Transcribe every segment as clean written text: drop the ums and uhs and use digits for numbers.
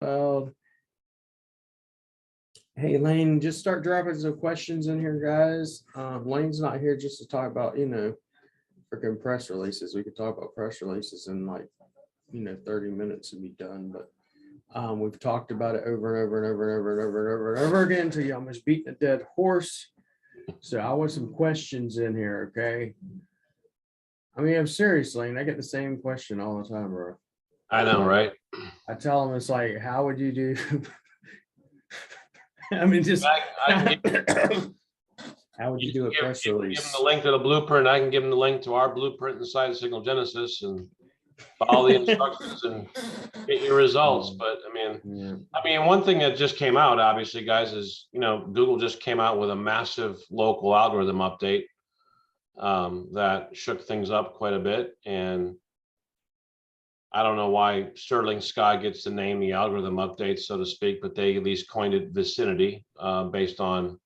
Well, hey Lane, just start dropping some questions in here, guys. Lane's not here just to talk about, freaking press releases. We could talk about press releases in like, 30 minutes and be done, but we've talked about it over and over and over and over and over and over and over again until you almost beating a dead horse. So I want some questions in here, okay? I mean, I'm serious, Lane. I get the same question all the time, bro. I know, right? I tell them it's like, how would you do? I mean, just I can how would you do a press give release? them the link to the blueprint. I can give them the link to our blueprint inside Signal Genesis and follow the instructions and get your results. But I mean, one thing that just came out, obviously, guys, is Google just came out with a massive local algorithm update that shook things up quite a bit. And I don't know why Sterling Sky gets to name the algorithm update, so to speak, but they at least coined it vicinity based on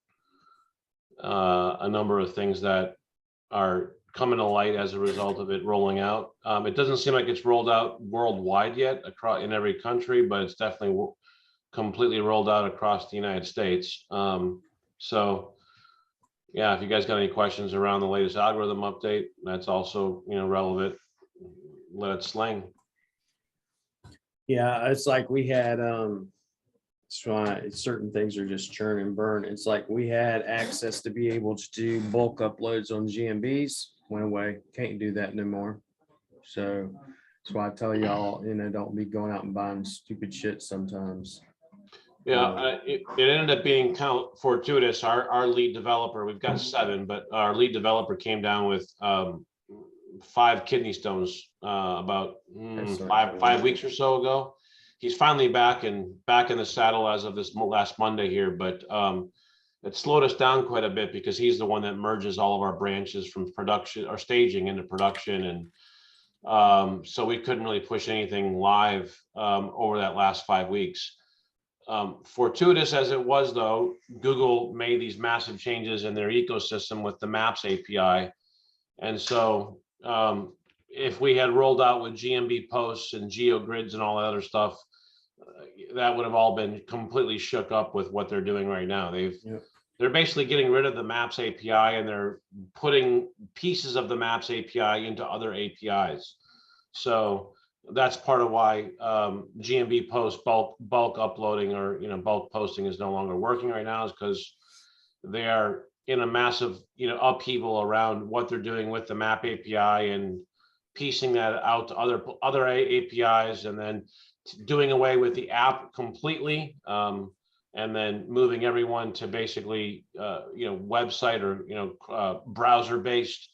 a number of things that are coming to light as a result of it rolling out. It doesn't seem like it's rolled out worldwide yet across in every country, but it's definitely completely rolled out across the United States. So yeah, if you guys got any questions around the latest algorithm update, that's also relevant. Let it sling. Yeah, it's like we had certain things are just churn and burn. It's like we had access to be able to do bulk uploads on GMBs. Went away. Can't do that no more. So that's why I tell y'all, don't be going out and buying stupid shit sometimes. Yeah, it ended up being kind of fortuitous. Our lead developer, we've got 7, but our lead developer came down with 5 kidney stones about 5 weeks or so ago. He's finally back in the saddle as of this last Monday here, but it slowed us down quite a bit because he's the one that merges all of our branches from production or staging into production, and so we couldn't really push anything live over that last 5 weeks. Fortuitous as it was, though, Google made these massive changes in their ecosystem with the Maps API, and so if we had rolled out with GMB posts and GeoGrids and all that other stuff, that would have all been completely shook up with what they're doing right now. They're basically getting rid of the Maps API and they're putting pieces of the Maps API into other APIs. So that's part of why GMB post bulk uploading or bulk posting is no longer working right now, is because they are in a massive upheaval around what they're doing with the Map API and piecing that out to other APIs, and then doing away with the app completely, and then moving everyone to basically website or browser based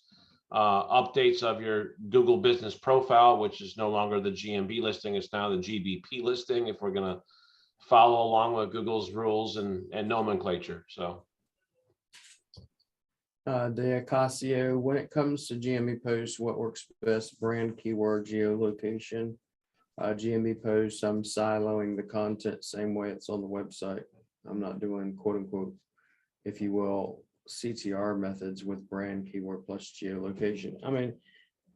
updates of your Google business profile, which is no longer the GMB listing, it's now the GBP listing, if we're going to follow along with Google's rules and nomenclature. So De Ocasio, when it comes to GMB posts, what works best? Brand, keyword, geolocation. GMB posts, I'm siloing the content same way it's on the website. I'm not doing quote unquote, if you will, CTR methods with brand, keyword plus geolocation. I mean,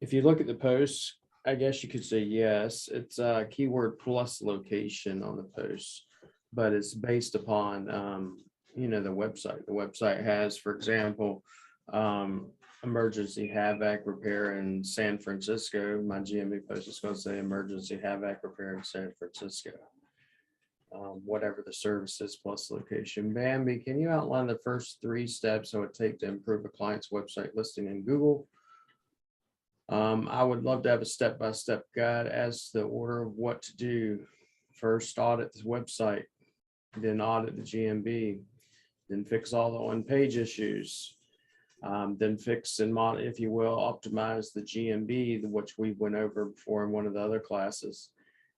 if you look at the posts, I guess you could say yes, it's keyword plus location on the posts, but it's based upon the website. The website has, for example, emergency havoc repair in San Francisco. My GMB post is going to say emergency havoc repair in San Francisco. Whatever the service is plus location. Bambi, can you outline the first 3 steps it would take to improve a client's website listing in Google? I would love to have a step-by-step guide as to the order of what to do. First, audit the website, then audit the GMB, then fix all the on-page issues, then fix and if you will, optimize the GMB, which we went over before in one of the other classes,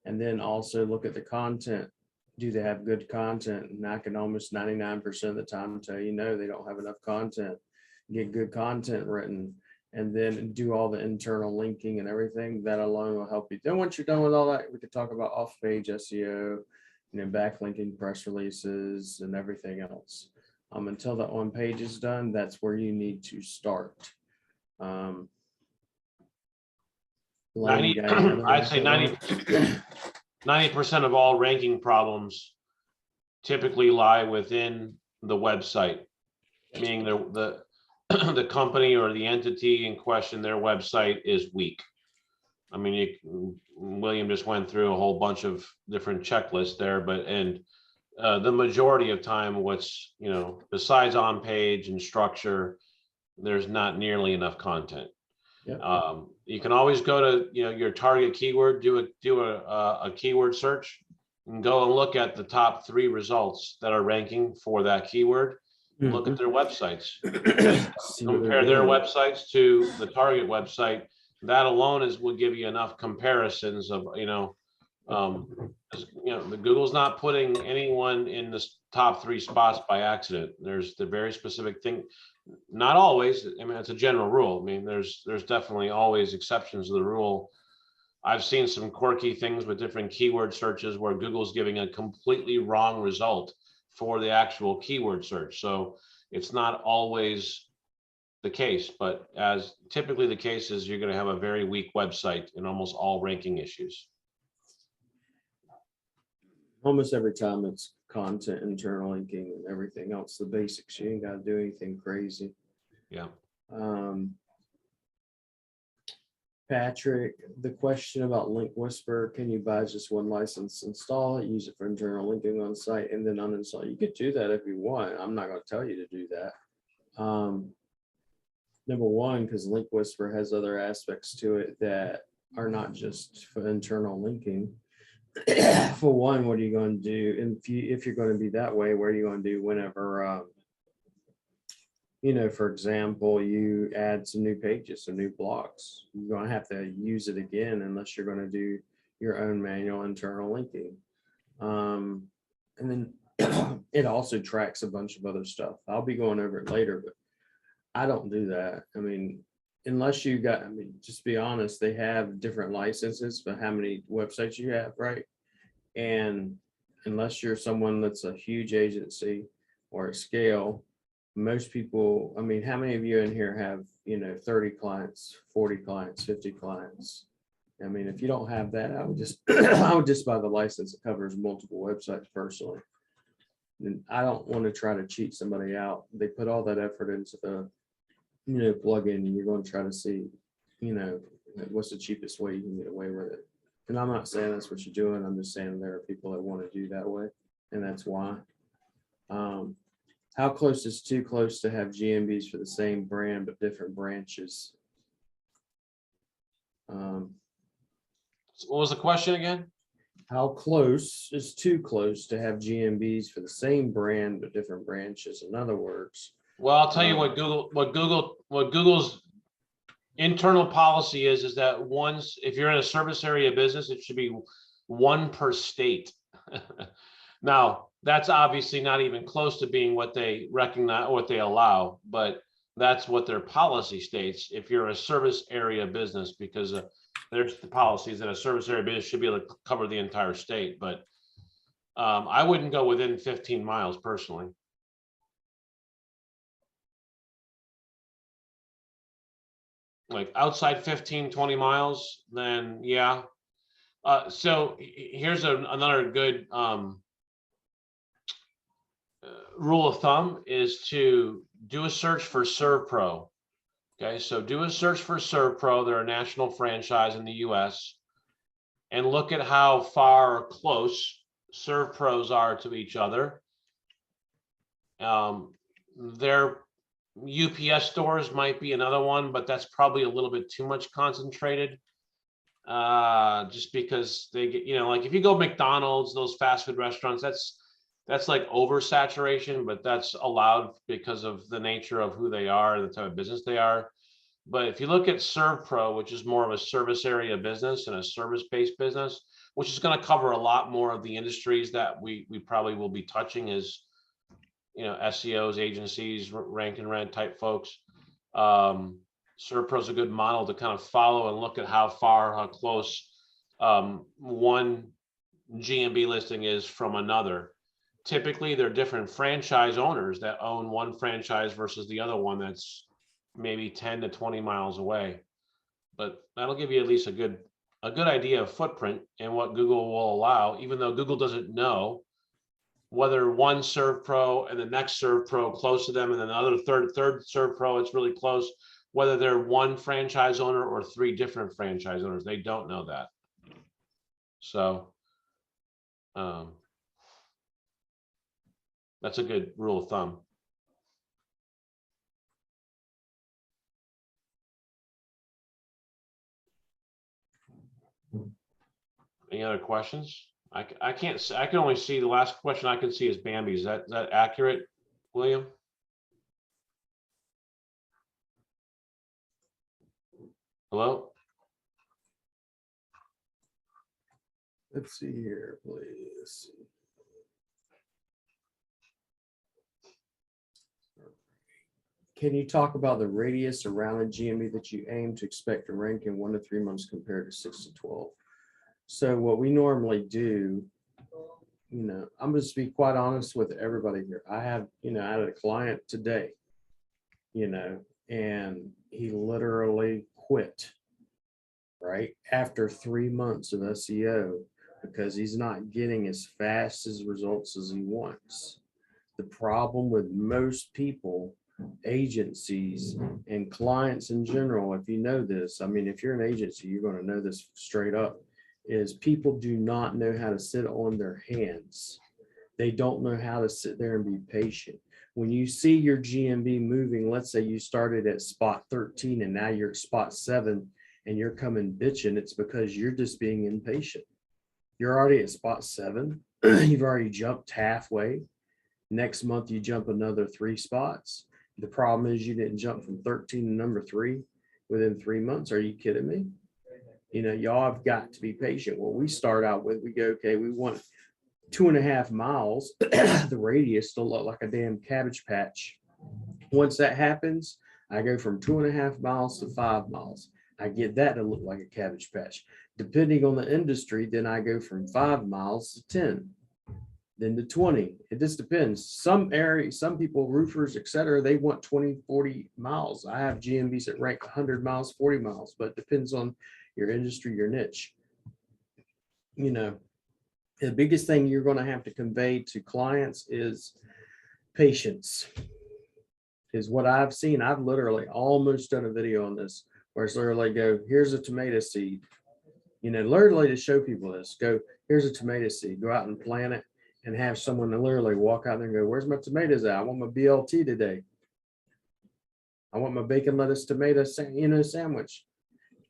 and then also look at the content. Do they have good content? And I can almost 99% of the time tell you no, they don't have enough content. Get good content written, and then do all the internal linking and everything. That alone will help you. Then once you're done with all that, we could talk about off-page SEO, backlinking, press releases, and everything else. Until the on-page is done, that's where you need to start. I'd say 90. 90% of all ranking problems typically lie within the website, meaning the company or the entity in question, their website is weak. I mean, William just went through a whole bunch of different checklists there, but the majority of time, what's, besides on page and structure, there's not nearly enough content. Yep. You can always go to your target keyword, do a keyword search, and go and look at the top 3 results that are ranking for that keyword. Look at their websites, compare their websites to the target website. That alone will give you enough comparisons of the Google's not putting anyone in the top 3 spots by accident. There's the very specific thing. Not always. I mean, it's a general rule. I mean, there's definitely always exceptions to the rule. I've seen some quirky things with different keyword searches where Google's giving a completely wrong result for the actual keyword search. So it's not always the case, but as typically the case is, you're going to have a very weak website in almost all ranking issues. Almost every time it's content, internal linking, and everything else, the basics. You ain't got to do anything crazy. Yeah. Patrick, the question about Link Whisper, can you buy just one license, install it, use it for internal linking on site, and then uninstall? You could do that if you want. I'm not going to tell you to do that. Number one, because Link Whisper has other aspects to it that are not just for internal linking. For one, what are you going to do? And if you're going to be that way, what are you going to do whenever, for example, you add some new pages, some new blocks? You're going to have to use it again unless you're going to do your own manual internal linking. And then it also tracks a bunch of other stuff. I'll be going over it later, but I don't do that. I mean, unless you got, just be honest, they have different licenses for how many websites you have, right? And unless you're someone that's a huge agency or a scale, most people, how many of you in here have, 30 clients, 40 clients, 50 clients? If you don't have that, I would just I would just buy the license that covers multiple websites personally. And I don't want to try to cheat somebody out. They put all that effort into the plug-in, and you're going to try to see, what's the cheapest way you can get away with it. And I'm not saying that's what you're doing. I'm just saying there are people that want to do that way, and that's why. How close is too close to have GMBs for the same brand but different branches? What was the question again? How close is too close to have GMBs for the same brand but different branches? In other words, well, I'll tell you what Google's internal policy is that if you're in a service area business, it should be 1 per state. Now, that's obviously not even close to being what they recognize, what they allow, but that's what their policy states. If you're a service area business, because there's the policies that a service area business should be able to cover the entire state, but I wouldn't go within 15 miles personally. Like outside 15, 20 miles, then yeah. So here's another good rule of thumb is to do a search for ServPro. Okay, so do a search for ServPro. They're a national franchise in the US, and look at how far or close ServPros are to each other. Their UPS stores might be another one, but that's probably a little bit too much concentrated. Just because they get, like if you go McDonald's, those fast food restaurants, that's like oversaturation, but that's allowed because of the nature of who they are and the type of business they are. But if you look at ServPro, which is more of a service area business and a service-based business, which is going to cover a lot more of the industries that we probably will be touching as, SEOs, agencies, rank and rent type folks. ServPro is a good model to kind of follow and look at how close one GMB listing is from another. Typically, they're different franchise owners that own one franchise versus the other one that's maybe 10 to 20 miles away. But that'll give you at least a good a good idea of footprint and what Google will allow, even though Google doesn't know whether one Serve Pro and the next Serve Pro close to them and then another third Serve Pro, it's really close, whether they're one franchise owner or 3 different franchise owners. They don't know that. So that's a good rule of thumb. Any other questions? I can't. I can only see the last question I can see is Bambi. Is that accurate, William? Hello. Let's see here, please. Can you talk about the radius around a GMB that you aim to expect to rank in 1 to 3 months compared to 6 to 12? So what we normally do, I'm going to be quite honest with everybody here. I had a client today, and he literally quit right after 3 months of SEO because he's not getting as fast as results as he wants. The problem with most people, agencies and clients in general, if you know this, if you're an agency, you're going to know this straight up, is people do not know how to sit on their hands. They don't know how to sit there and be patient. When you see your GMB moving, let's say you started at spot 13 and now you're at spot 7 and you're coming bitching, it's because you're just being impatient. You're already at spot 7. You've already jumped halfway. Next month, you jump another 3 spots. The problem is you didn't jump from 13 to number 3 within 3 months. Are you kidding me? Y'all have got to be patient. What we start out with, we go, okay, we want 2.5 miles, the radius to look like a damn cabbage patch. Once that happens, I go from 2.5 miles to 5 miles. I get that to look like a cabbage patch. Depending on the industry, then I go from 5 miles to 10, then to 20. It just depends. Some areas, some people, roofers, etc., they want 20, 40 miles. I have GMBs that rank 100 miles, 40 miles, but it depends on your industry, your niche. The biggest thing you're going to have to convey to clients is patience. Is what I've seen. I've literally almost done a video on this where it's literally go, here's a tomato seed. Literally to show people this, go, here's a tomato seed, go out and plant it and have someone to literally walk out there and go, where's my tomatoes at? I want my BLT today. I want my bacon, lettuce, tomato, sandwich.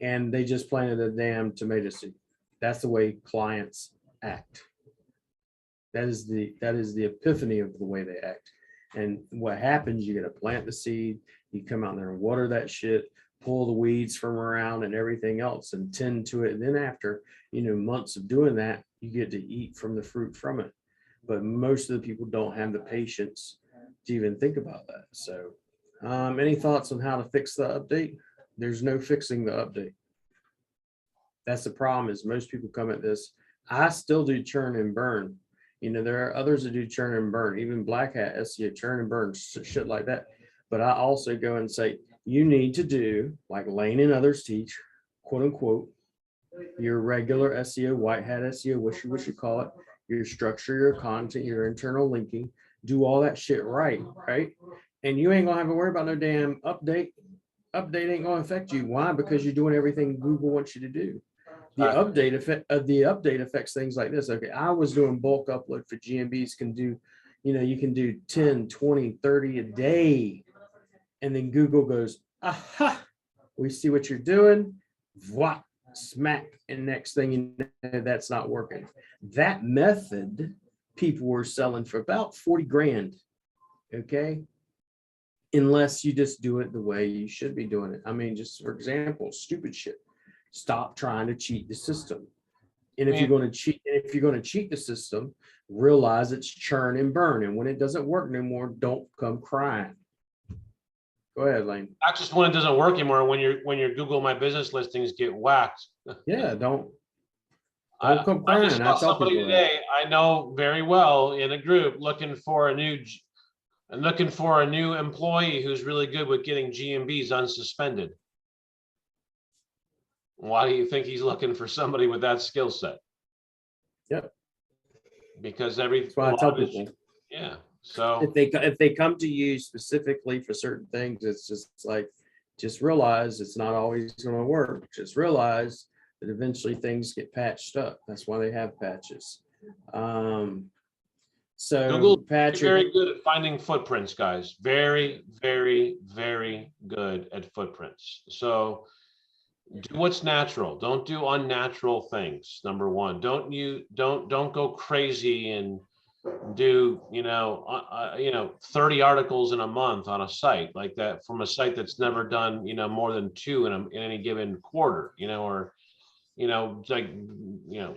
And they just planted a damn tomato seed. That's the way clients act. That is the epiphany of the way they act. And what happens, you got to plant the seed, you come out there and water that shit, pull the weeds from around and everything else and tend to it. And then after, months of doing that, you get to eat from the fruit from it. But most of the people don't have the patience to even think about that. So any thoughts on how to fix the update? There's no fixing the update. That's the problem, is most people come at this. I still do churn and burn. There are others that do churn and burn, even Black Hat SEO, churn and burn, shit like that. But I also go and say, you need to do, like Lane and others teach, quote unquote, your regular SEO, white hat SEO, what you call it, your structure, your content, your internal linking, do all that shit right? And you ain't gonna have to worry about no damn update. Update ain't gonna affect you. Why? Because you're doing everything Google wants you to do. The update affects things like this. Okay, I was doing bulk upload for GMBs, can do, you can do 10, 20, 30 a day. And then Google goes, aha, we see what you're doing. Voila, smack. And next thing you know, that's not working. That method, people were selling for about 40 grand. Okay. Unless you just do it the way you should be doing it. Just for example, stupid shit. Stop trying to cheat the system. And if you're going to cheat the system, realize it's churn and burn. And when it doesn't work no more, don't come crying. Go ahead, Lane. Not just when it doesn't work anymore, when your Google My Business listings get whacked. Yeah, don't come crying. I just saw somebody today I know very well in a group looking for a new employee who's really good with getting GMBs unsuspended. Why do you think he's looking for somebody with that skill set? Yep. Because That's why I tell people. Yeah. So If they come to you specifically for certain things, it's just like, just realize it's not always going to work. Just realize that eventually things get patched up. That's why they have patches. So Google Patrick, very good at finding footprints, guys. Very, very, very good at footprints. So do what's natural. Don't do unnatural things. Number one, don't go crazy and do 30 articles in a month on a site like that from a site that's never done more than 2 in any given quarter, or like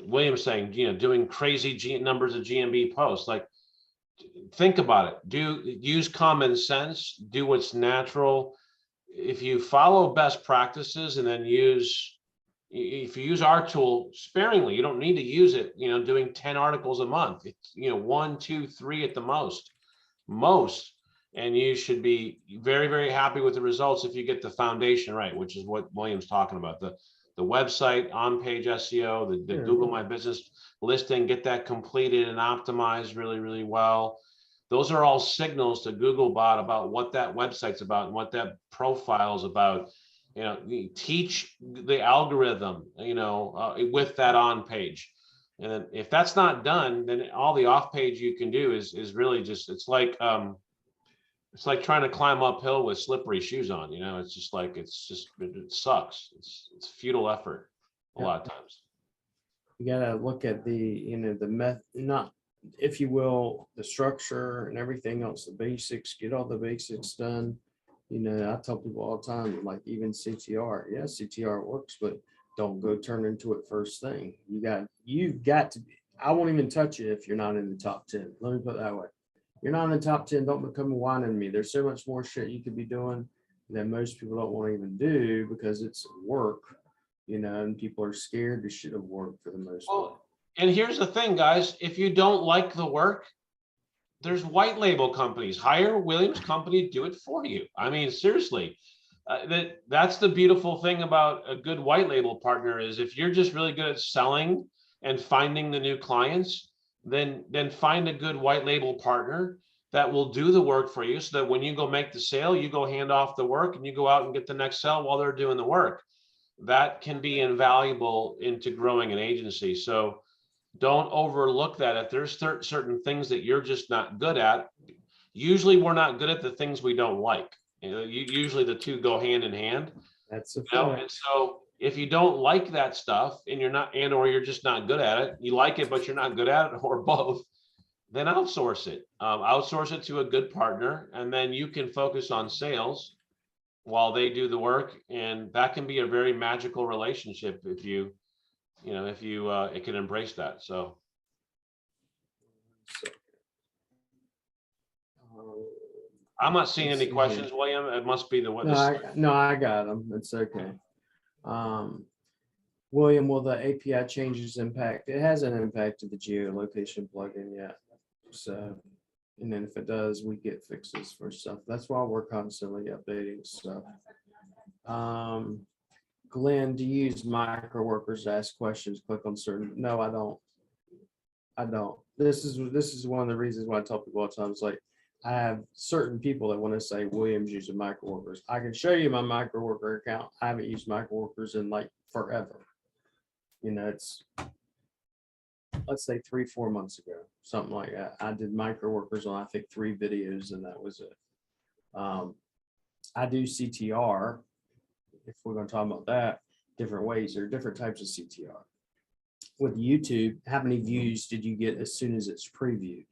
William's saying, doing crazy numbers of GMB posts. Like, think about it. Use common sense. Do what's natural. If you follow best practices and then if you use our tool sparingly, you don't need to use it, doing 10 articles a month. It's, 1, 2, 3 at the most, and you should be very, very happy with the results if you get the foundation right, which is what William's talking about. The website, on-page SEO, the Google My Business listing, get that completed and optimized really, really well. Those are all signals to Googlebot about what that website's about and what that profile is about. Teach the algorithm, with that on page. And then if that's not done, then all the off page you can do is really just, it's like trying to climb uphill with slippery shoes on, it's just like, it sucks. It's futile effort a lot of times. you gotta look at the not, if you will, the structure and everything else, the basics, get all the basics done. I tell people all the time, like even CTR, yeah, CTR works, but don't go turn into it first thing. You've got to, I won't even touch it if you're not in the top 10. Let me put it that way. You're not in the top 10, don't become a whine on me. There's so much more shit you could be doing that most people don't want to even do because it's work, and people are scared to shit of work for the most part. And here's the thing, guys, if you don't like the work, there's white label companies. Hire Williams' company, do it for you. I mean, seriously, that's the beautiful thing about a good white label partner is if you're just really good at selling and finding the new clients, then find a good white label partner that will do the work for you so that when you go make the sale, you go hand off the work and you go out and get the next sale while they're doing the work. That can be invaluable into growing an agency. So don't overlook that. If there's certain things that you're just not good at, usually we're not good at the things we don't like. Usually the two go hand in hand. That's a and so if you don't like that stuff and or you're just not good at it, you like it, but you're not good at it, or both, then outsource it. Outsource it to a good partner, and then you can focus on sales while they do the work. And that can be a very magical relationship if it can embrace that. So I'm not seeing any questions, William. It must be the what. No, I got them. It's okay. William, will the API changes impact? It hasn't impacted the geolocation plugin yet. So, and then if it does, we get fixes for stuff. That's why we're constantly updating stuff. Glenn, do you use micro workers to ask questions? Click on certain. No, I don't. This is one of the reasons why I tell people all the time. It's like I have certain people that want to say Williams using micro workers. I can show you my micro worker account. I haven't used micro workers in like forever. It's, let's say 3-4 months ago, something like that. I did micro workers on I think 3 videos, and that was it. I do CTR. If we're going to talk about that, different ways, there are different types of CTR. With YouTube, how many views did you get as soon as it's previewed?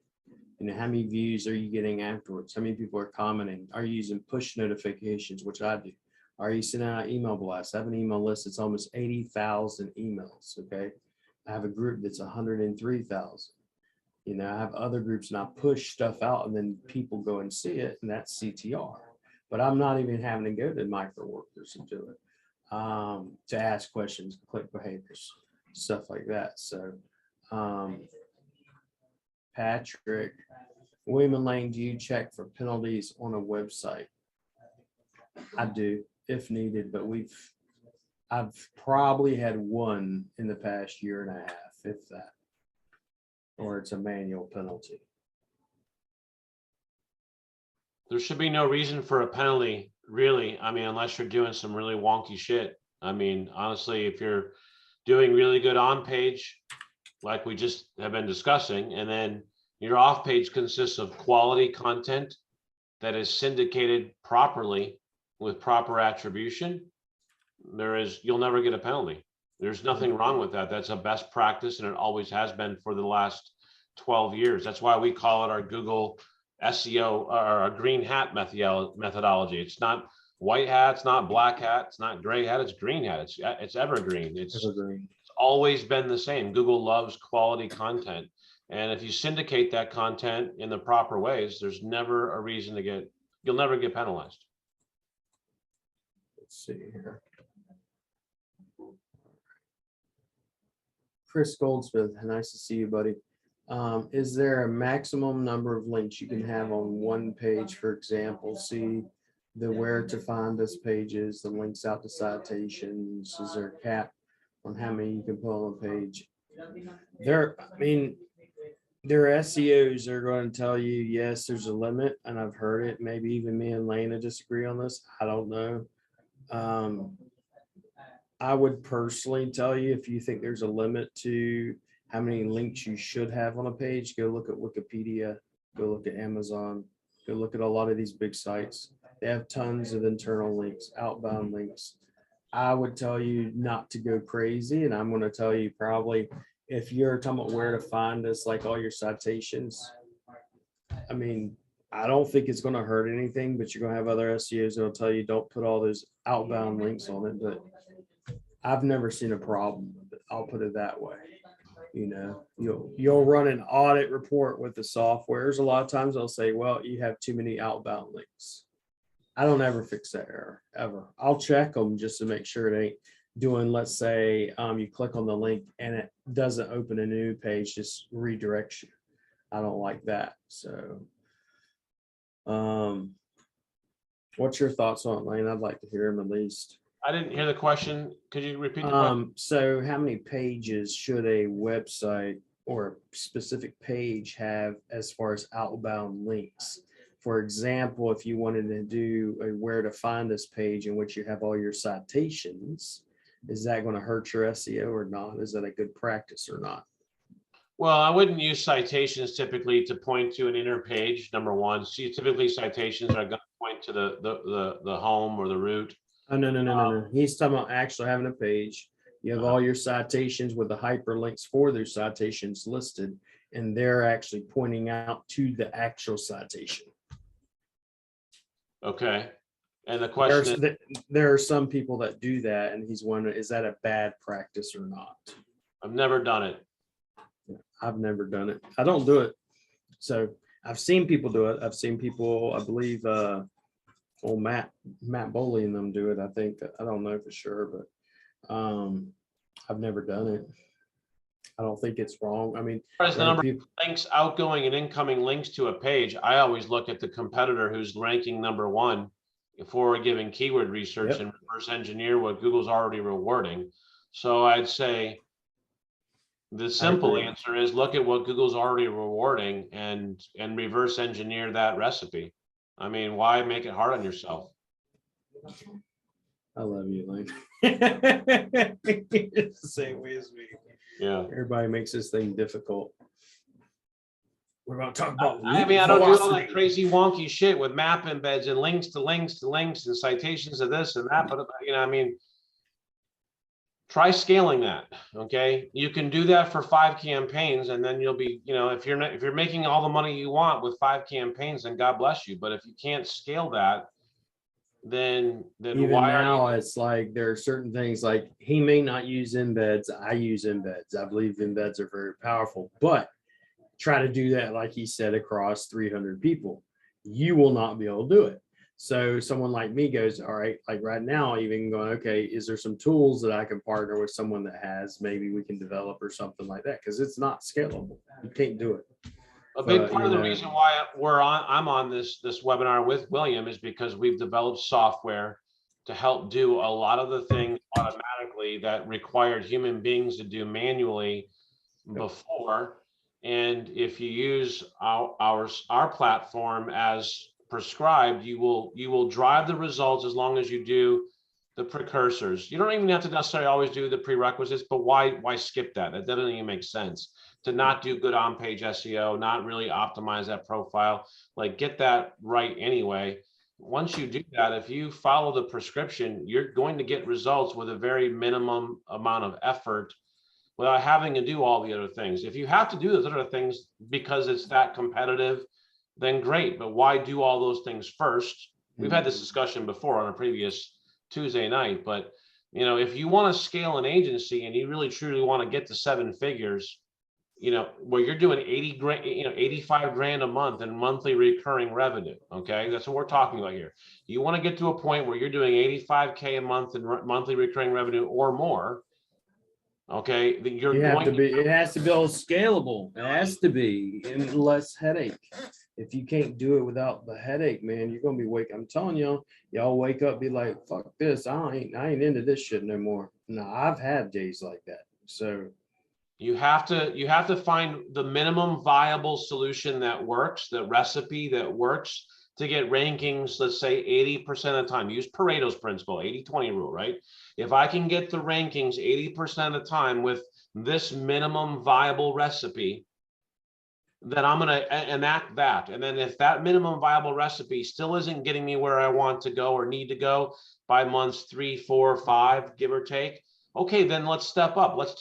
How many views are you getting afterwards? How many people are commenting? Are you using push notifications, which I do? Are you sending out email blasts? I have an email list that's almost 80,000 emails, okay? I have a group that's 103,000. I have other groups and I push stuff out and then people go and see it, and that's CTR. But I'm not even having to go to micro workers and do it to ask questions, click behaviors, stuff like that. So, Patrick, William and Lane, do you check for penalties on a website? I do, if needed, but I've probably had one in the past year and a half, if that, or it's a manual penalty. There should be no reason for a penalty, really. I mean, unless you're doing some really wonky shit. I mean, honestly, if you're doing really good on page, like we just have been discussing, and then your off page consists of quality content that is syndicated properly with proper attribution, you'll never get a penalty. There's nothing wrong with that. That's a best practice, and it always has been for the last 12 years. That's why we call it our Google SEO, or our green hat methodology. It's not white hat, it's not black hat, it's not gray hat, it's green hat. It's evergreen. It's always been the same. Google loves quality content. And if you syndicate that content in the proper ways, there's never a reason to you'll never get penalized. Let's see here. Chris Goldsmith, nice to see you, buddy. Is there a maximum number of links you can have on one page? For example, see the where to find us pages, the links out to citations. Is there a cap on how many you can put on a page? Their SEOs are going to tell you, yes, there's a limit, and I've heard it. Maybe even me and Lena disagree on this. I don't know. I would personally tell you, if you think there's a limit to how many links you should have on a page, go look at Wikipedia, go look at Amazon, go look at a lot of these big sites. They have tons of internal links, outbound links. I would tell you not to go crazy. And I'm going to tell you, probably, if you're talking about where to find us, like all your citations, I mean, I don't think it's going to hurt anything, but you're going to have other SEOs that'll tell you don't put all those outbound links on it. But I've never seen a problem with it. I'll put it that way. You know, you'll run an audit report with the softwares. A lot of times they'll say, well, you have too many outbound links. I don't ever fix that error, ever. I'll check them just to make sure it ain't doing, let's say you click on the link and it doesn't open a new page, just redirects you. I don't like that. So what's your thoughts on it, Lane? I'd like to hear them at least. I didn't hear the question. Could you repeat the question? So how many pages should a website or a specific page have as far as outbound links? For example, if you wanted to do a where to find this page in which you have all your citations, is that going to hurt your SEO or not? Is that a good practice or not? Well, I wouldn't use citations typically to point to an inner page, number one. So typically citations are going to point to the home or the root. Oh, no. He's talking about actually having a page. You have all your citations with the hyperlinks for those citations listed, and they're actually pointing out to the actual citation. Okay. And the question there are some people that do that, and he's wondering, is that a bad practice or not? I've never done it. I've never done it. I don't do it. So I've seen people do it. I've seen people, I believe, old Matt Boley and them do it. I think, I don't know for sure, but I've never done it. I don't think it's wrong. I mean, as far as the number of links, outgoing and incoming links to a page, I always look at the competitor who's ranking number one for a given keyword research and reverse engineer what Google's already rewarding. So I'd say the simple answer is look at what Google's already rewarding and reverse engineer that recipe. I mean, why make it hard on yourself? I love you, Lane. It's the same way as me. Yeah. Everybody makes this thing difficult. We're going to talk about. I mean, I don't do all that crazy wonky shit with map embeds and links to links to links and citations of this and that. But I mean, try scaling that. Okay, you can do that for 5 campaigns, and then you'll be, if you're making all the money you want with 5 campaigns, then God bless you. But if you can't scale that, then even why now it's like there are certain things like he may not use embeds. I use embeds. I believe embeds are very powerful, but try to do that, like he said, across 300 people. You will not be able to do it. So someone like me goes, all right, like right now, even going, okay, is there some tools that I can partner with someone that has, maybe we can develop or something like that? Because it's not scalable. You can't do it. A big part of the reason why I'm on this webinar with William is because we've developed software to help do a lot of the things automatically that required human beings to do manually before. And if you use our platform as prescribed, you will drive the results as long as you do the precursors. You don't even have to necessarily always do the prerequisites, but why skip that? That doesn't even make sense. To not do good on-page SEO, not really optimize that profile, like get that right anyway. Once you do that, if you follow the prescription, you're going to get results with a very minimum amount of effort without having to do all the other things. If you have to do those other things because it's that competitive, then great, but why do all those things first? We've had this discussion before on a previous Tuesday night, but you know, if you want to scale an agency and you really truly want to get to 7 figures, you know, where you're doing 80 grand, you know, 85 grand a month in monthly recurring revenue. Okay. That's what we're talking about here. You want to get to a point where you're doing 85K a month in monthly recurring revenue or more. Okay. Then You have to be, it has to be all scalable. It has to be, and less headache. If you can't do it without the headache, man, you're gonna be waking. I'm telling y'all wake up, be like, fuck this. I ain't into this shit no more. No, I've had days like that. So you have to find the minimum viable solution that works, the recipe that works to get rankings, let's say 80% of the time. Use Pareto's principle, 80-20 rule, right? If I can get the rankings 80% of the time with this minimum viable recipe, then I'm going to enact that. And then if that minimum viable recipe still isn't getting me where I want to go or need to go by months 3, 4, 5, give or take, okay, then let's step up. Let's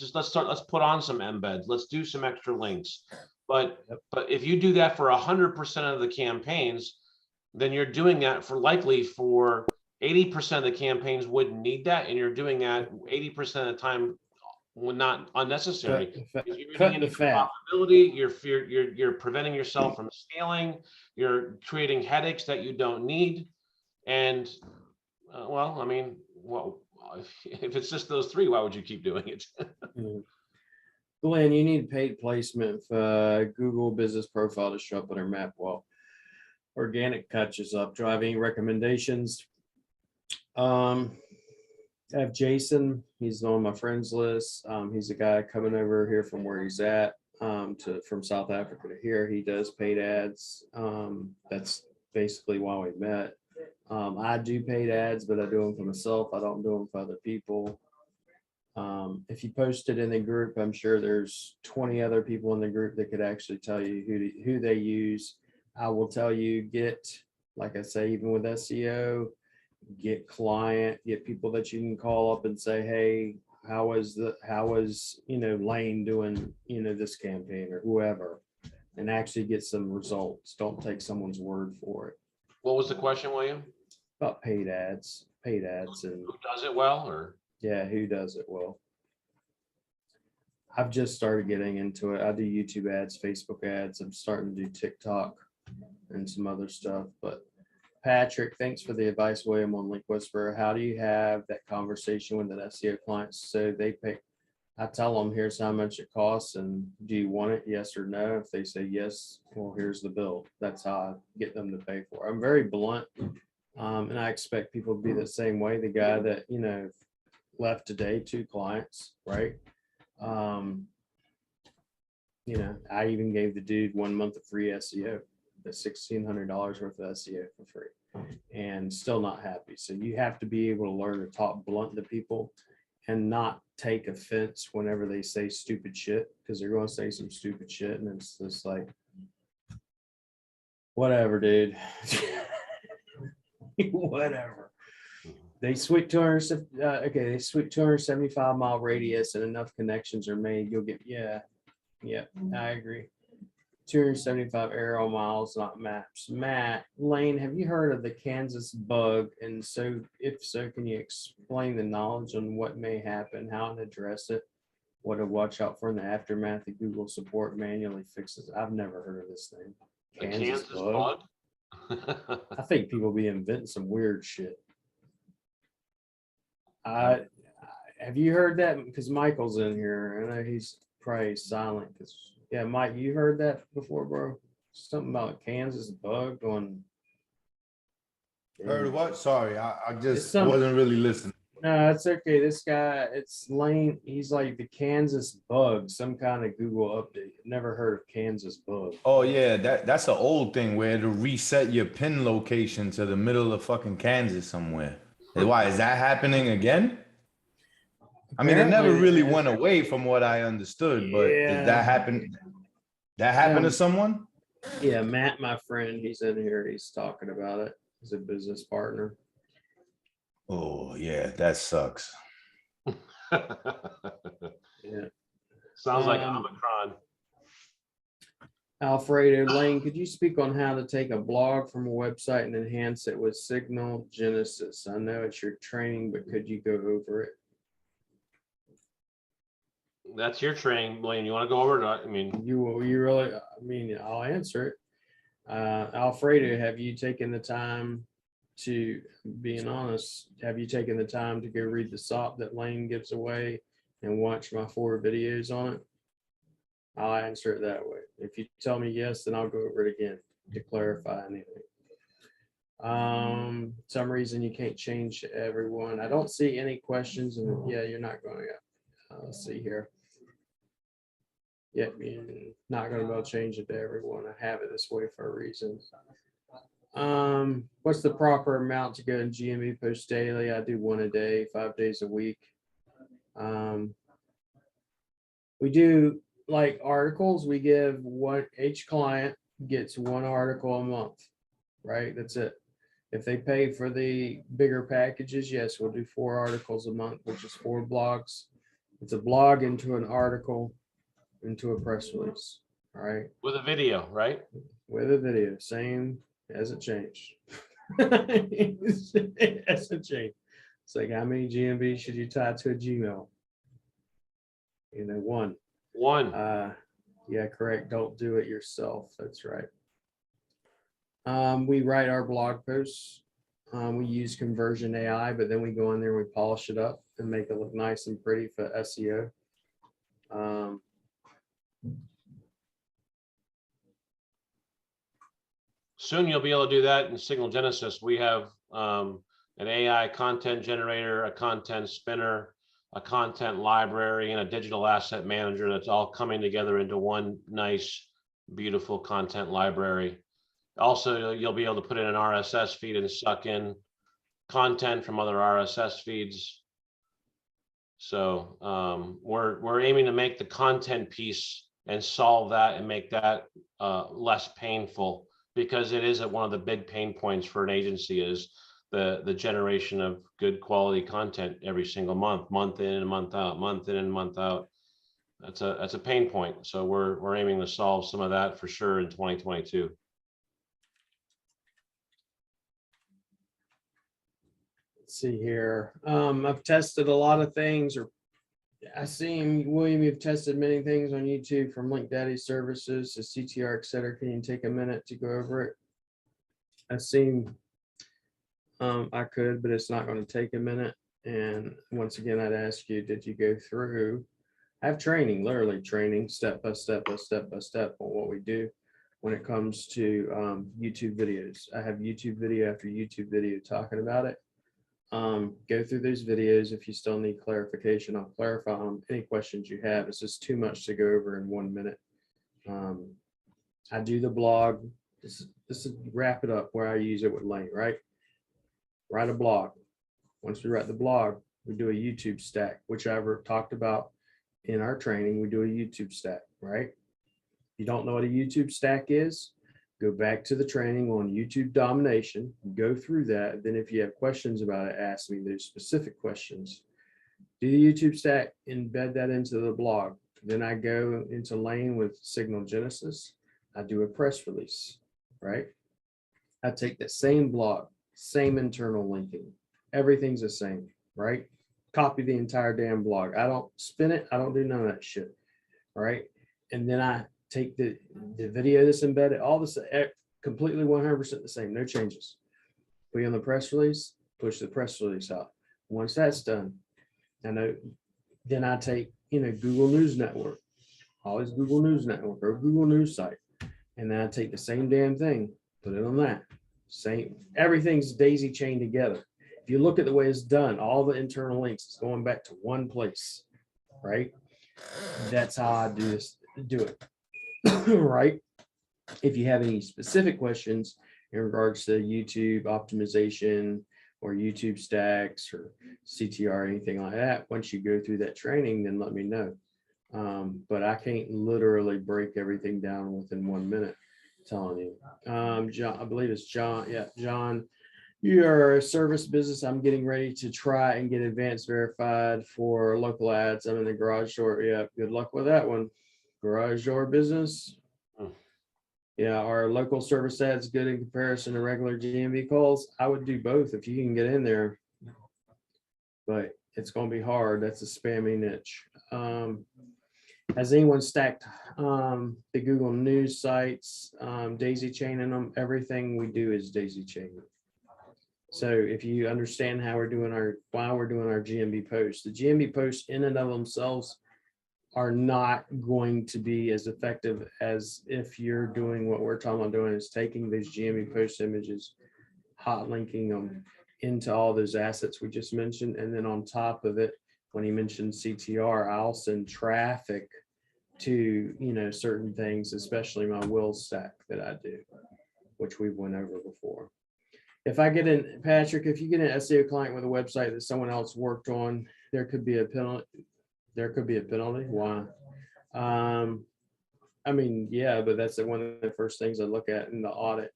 put on some embeds. Let's do some extra links. But if you do that for 100% of the campaigns, then you're doing that for likely for 80% of the campaigns wouldn't need that. And you're doing that 80% of the time when not unnecessary. Cut the fat. You're preventing yourself from scaling. You're creating headaches that you don't need. And well, I mean, well, if it's just those 3, why would you keep doing it? Glenn, you need paid placement for Google business profile to show up on our map. Well, organic catches up. Driving recommendations. I have Jason. He's on my friends list. He's a guy coming over here from where he's at from South Africa to here. He does paid ads. That's basically why we met. I do paid ads, but I do them for myself. I don't do them for other people. If you post it in the group, I'm sure there's 20 other people in the group that could actually tell you who they use. I will tell you, like I say, even with SEO, get people that you can call up and say, hey, how was Lane doing, this campaign or whoever, and actually get some results. Don't take someone's word for it. What was the question, William? About paid ads and who does it well, or yeah, who does it well. I've just started getting into it. I do YouTube ads, Facebook ads. I'm starting to do TikTok and some other stuff. But Patrick, thanks for the advice, William, on Link Whisperer. How do you have that conversation with an SEO client? So they pay, I tell them, here's how much it costs, and do you want it? Yes or no? If they say yes, well, here's the bill. That's how I get them to pay for it. I'm very blunt. And I expect people to be the same way. The guy that, left today, 2 clients, right? I even gave the dude 1 month of free SEO, the $1,600 worth of SEO for free, and still not happy. So you have to be able to learn to talk blunt to people and not take offense whenever they say stupid shit, because they're going to say some stupid shit. And it's just like, whatever, dude. Whatever. They sweep 275-mile radius and enough connections are made. You'll get, yeah, I agree. 275 aerial miles, not maps. Matt Lane, have you heard of the Kansas bug? And so, if so, can you explain the knowledge on what may happen, how to address it, what to watch out for in the aftermath of Google support manually fixes? I've never heard of this thing. Kansas bug? I think people be inventing some weird shit. Have you heard that? Because Michael's in here. I know he's probably silent. Yeah, Mike, you heard that before, bro? Something about a Kansas bug going. Heard what? Sorry, I just wasn't really listening. No, it's okay. This guy, it's Lane. He's like the Kansas bug, some kind of Google update. Never heard of Kansas bug. Oh yeah, that's an old thing where to reset your pin location to the middle of fucking Kansas somewhere. And why is that happening again? I mean, it never Apparently, really went away from what I understood, but did that yeah, happen? That happened to someone? yeah. Matt, my friend, he's in here. He's talking about it. He's a business partner. Oh yeah, that sucks. Yeah. Sounds like Um, Omicron. Alfredo Lane, could you speak on how to take a blog from a website and enhance it with Signal Genesis? I know it's your training, but could you go over it? That's your training, Blaine. You want to go over it? I mean, You really, I mean, I'll answer it. Alfredo, have you taken the time to, being honest, have you taken the time to go read the SOP that Lane gives away and watch my 4 videos on it? I'll answer it that way. If you tell me yes, then I'll go over it again to clarify anything. Some reason you can't change everyone. I don't see any questions, and yeah, you're not going to. Let's see here. Yeah, you're not going to be able to change it to everyone. I have it this way for a reason. What's the proper amount to go in GME post daily? I do 1 a day, 5 days a week. We do like articles. We give what each client gets 1 article a month, right? That's it. If they pay for the bigger packages, yes, we'll do 4 articles a month, which is 4 blogs. It's a blog into an article into a press release. All right. with a video, right? With a video, same, hasn't changed. It hasn't changed. It's like, how many GMB should you tie to a Gmail? 1. One. Yeah, correct. Don't do it yourself. That's right. We write our blog posts. We use conversion AI, but then we go in there and we polish it up and make it look nice and pretty for SEO. Soon you'll be able to do that in Signal Genesis. We have an AI content generator, a content spinner, a content library, and a digital asset manager that's all coming together into one nice, beautiful content library. Also, you'll be able to put in an RSS feed and suck in content from other RSS feeds. So we're aiming to make the content piece and solve that and make that less painful, because it is one of the big pain points for an agency is the generation of good quality content every single month in and month out, month in and month out. That's a pain point. So we're aiming to solve some of that for sure in 2022. Let's see here. I've tested a lot of things, or I see William, you've tested many things on YouTube, from Link Daddy services to CTR, et cetera. Can you take a minute to go over it? I've seen, I could, but it's not going to take a minute. And once again, I'd ask you, did you go through? I have training, literally training step by step on what we do when it comes to YouTube videos. I have YouTube video after YouTube video talking about it. Go through those videos. If you still need clarification, I'll clarify on any questions you have. It's just too much to go over in 1 minute. I do the blog. This is wrap it up where I use it with Lane, right? Write a blog. Once we write the blog, we do a YouTube stack, which I've talked about in our training. We do a YouTube stack, right? If you don't know what a YouTube stack is, go back to the training on YouTube domination, go through that. Then if you have questions about it, ask me those specific questions. Do the YouTube stack, embed that into the blog. Then I go into Lane with Signal Genesis. I do a press release, right? I take the same blog, same internal linking. Everything's the same, right? Copy the entire damn blog. I don't spin it. I don't do none of that shit, right? And then I take the video that's embedded, all this completely 100% the same, no changes. Put on the press release, push the press release out. Once that's done, then I take, Google News Network, always Google News Network or Google News site. And then I take the same damn thing, put it on that. Same, everything's daisy chained together. If you look at the way it's done, all the internal links is going back to one place, right? That's how I do it, right? If you have any specific questions in regards to YouTube optimization or YouTube stacks or CTR or anything like that, once you go through that training, then let me know. But I can't literally break everything down within 1 minute, telling you. John, I believe it's John. Yeah, John, you're a service business. I'm getting ready to try and get advanced verified for local ads. I'm in the garage door. Yeah, good luck with that one. Garage door business. Yeah, our local service ads good in comparison to regular GMV calls? I would do both if you can get in there. But it's going to be hard. That's a spammy niche. Has anyone stacked the Google News sites, daisy chaining them? Everything we do is daisy chaining. So if you understand how why we're doing our GMB posts, the GMB posts in and of themselves are not going to be as effective as if you're doing what we're talking about doing, is taking these GMB post images, hot linking them into all those assets we just mentioned. And then on top of it, when he mentioned CTR, I'll send traffic to, certain things, especially my will stack that I do, which we've went over before. If I get in, Patrick, if you get an SEO client with a website that someone else worked on, there could be a penalty. Why? I mean, yeah, but that's one of the first things I look at in the audit.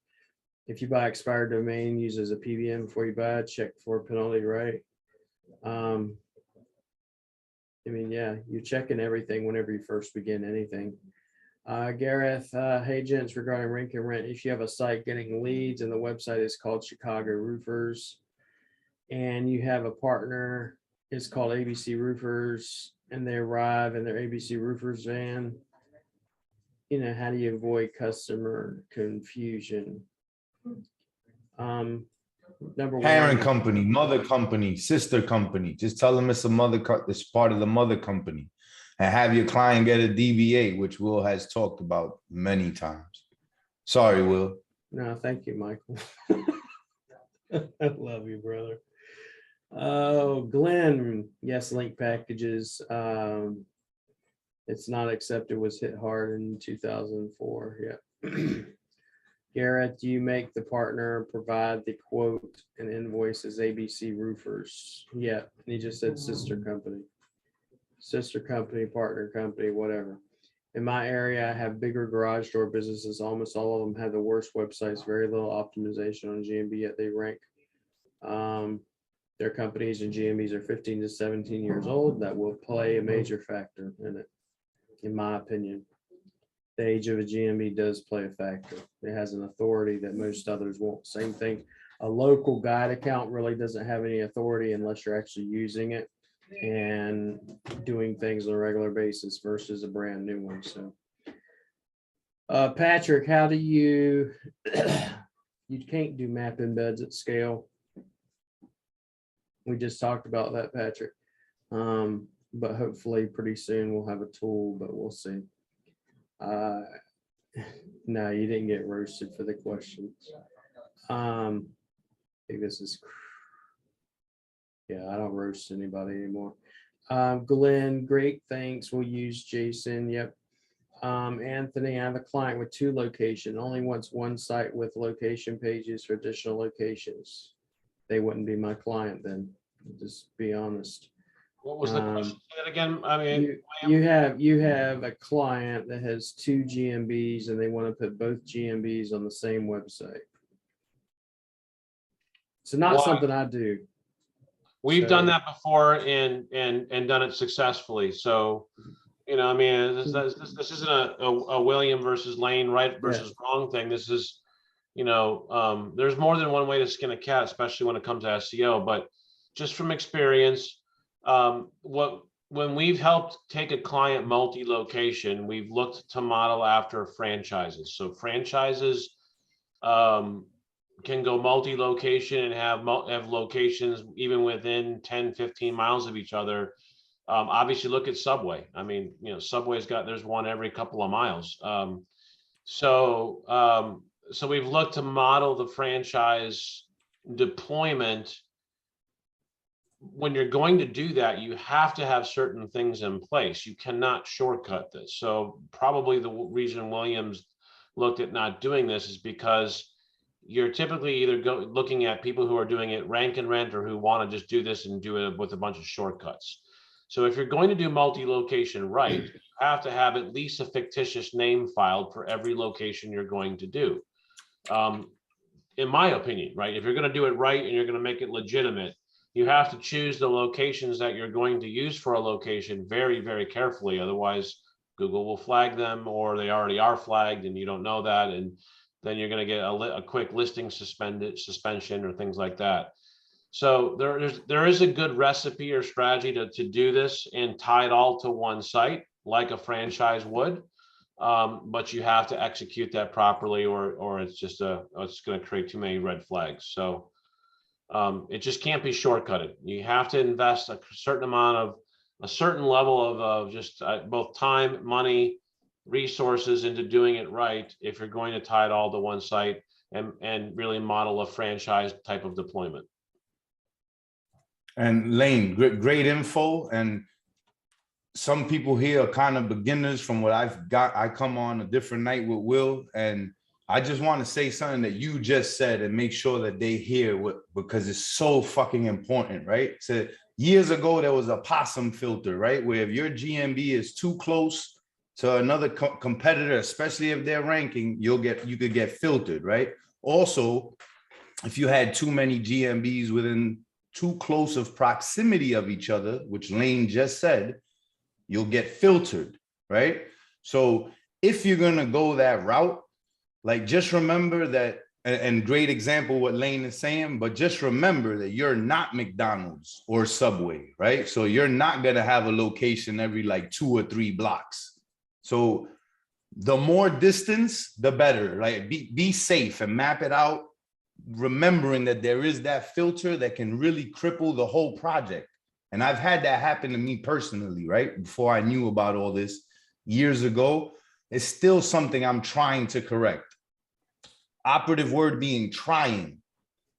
If you buy expired domain, use as a PBM before you buy it, check for a penalty, right? I mean, yeah, you're checking everything whenever you first begin anything. Gareth, hey gents, regarding rank and rent, if you have a site getting leads and the website is called Chicago Roofers and you have a partner, it's called ABC Roofers, and they arrive in their ABC Roofers van, how do you avoid customer confusion? Number Parent one, company, mother company, sister company. Just tell them it's a mother this part of the mother company, and have your client get a DBA, which Will has talked about many times. Sorry, Will. no, thank you, Michael. I love you, brother. Oh, Glenn, yes, link packages. It's not accepted, was hit hard in 2004. Yeah. Garrett, do you make the partner provide the quote and invoice as ABC Roofers? Yeah, he just said sister company, partner company, whatever. In my area, I have bigger garage door businesses. Almost all of them have the worst websites, very little optimization on GMB, yet they rank. Their companies and GMBs are 15 to 17 years old. That will play a major factor in it, in my opinion. The age of a GMB does play a factor. It has an authority that most others won't. Same thing. A local guide account really doesn't have any authority unless you're actually using it and doing things on a regular basis versus a brand new one. So, Patrick, how do you, you can't do map embeds at scale. We just talked about that, Patrick. But hopefully pretty soon we'll have a tool, but we'll see. No, you didn't get roasted for the questions. I think this is, yeah, I don't roast anybody anymore. Glenn, great, thanks. We'll use Jason. Yep. Anthony, I have a client with 2 locations, only wants one site with location pages for additional locations. They wouldn't be my client then, just be honest. What was the question Say that again? I mean, you have a client that has 2 GMBs and they want to put both GMBs on the same website. So not something I do. We've done that before and done it successfully. So, I mean, this isn't a William versus Lane, right versus wrong thing. This is, there's more than one way to skin a cat, especially when it comes to SEO. But just from experience, when we've helped take a client multi-location, we've looked to model after franchises. So franchises can go multi-location and have locations even within 10, 15 miles of each other. Obviously, look at Subway. I mean, Subway's there's one every couple of miles. So we've looked to model the franchise deployment when you're going to do that, you have to have certain things in place. You cannot shortcut this. So probably the reason Williams looked at not doing this is because you're typically either looking at people who are doing it rank and rent, or who want to just do this and do it with a bunch of shortcuts. So if you're going to do multi-location right, you have to have at least a fictitious name filed for every location you're going to do. In my opinion, right? If you're going to do it right and you're going to make it legitimate, you have to choose the locations that you're going to use for a location very, very carefully. Otherwise, Google will flag them, or they already are flagged and you don't know that. And then you're going to get a quick listing suspension or things like that. So there is a good recipe or strategy to do this and tie it all to one site like a franchise would. But you have to execute that properly, or it's just it's going to create too many red flags. So it just can't be shortcutted. You have to invest a certain level of just both time, money, resources into doing it right if you're going to tie it all to one site and really model a franchise type of deployment. And Lane, great info. And some people here are kind of beginners from what I've got. I come on a different night with Will, and I just want to say something that you just said and make sure that they hear what, because it's so fucking important, right? So years ago, there was a possum filter, right? Where if your GMB is too close to another competitor, especially if they're ranking, you could get filtered, right? Also, if you had too many GMBs within too close of proximity of each other, which Lane just said, you'll get filtered, right? So if you're gonna go that route, like just remember that, and great example what Lane is saying, but just remember that you're not McDonald's or Subway, right? So you're not gonna have a location every like 2 or 3 blocks. So the more distance, the better, like be safe and map it out, remembering that there is that filter that can really cripple the whole project. And I've had that happen to me personally, right? Before I knew about all this years ago. It's still something I'm trying to correct. Operative word being trying.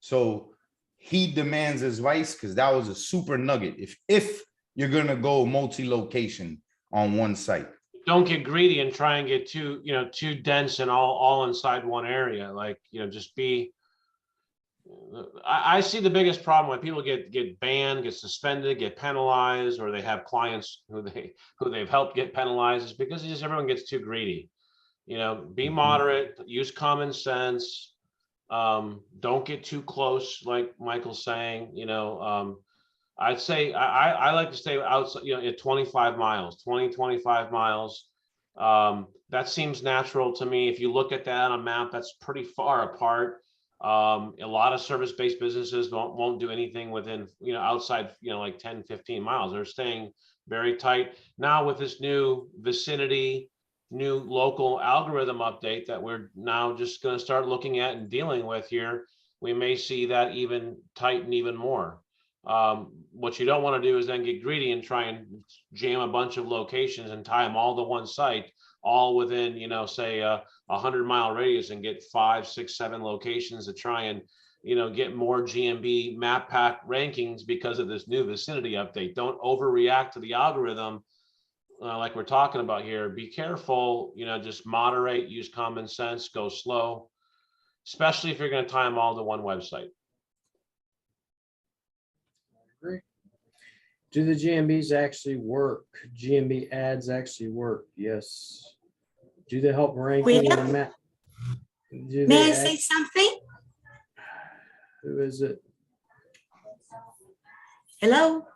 So he demands advice, because that was a super nugget. If you're gonna go multi-location on one site. Don't get greedy and try and get too dense and all inside one area. Like, just be. I see the biggest problem when people get banned, get suspended, get penalized, or they have clients who they've helped get penalized, is because everyone gets too greedy. Be moderate, use common sense. Don't get too close, like Michael's saying. I'd say I like to stay outside, at 25 miles, 25 miles. That seems natural to me. If you look at that on a map, that's pretty far apart. A lot of service-based businesses won't do anything within, outside, like 10, 15 miles. They're staying very tight. Now with this new vicinity, new local algorithm update that we're now just going to start looking at and dealing with here, we may see that even tighten even more. What you don't want to do is then get greedy and try and jam a bunch of locations and tie them all to one site, all within, say 100-mile radius, and get 5, 6, 7 locations to try and, get more GMB map pack rankings because of this new vicinity update. Don't overreact to the algorithm like we're talking about here. Be careful, just moderate, use common sense, go slow, especially if you're going to tie them all to one website. Agree. Do the GMBs actually work? GMB ads actually work? Yes. Do they help ranking in the map? May I say something? Who is it? Hello?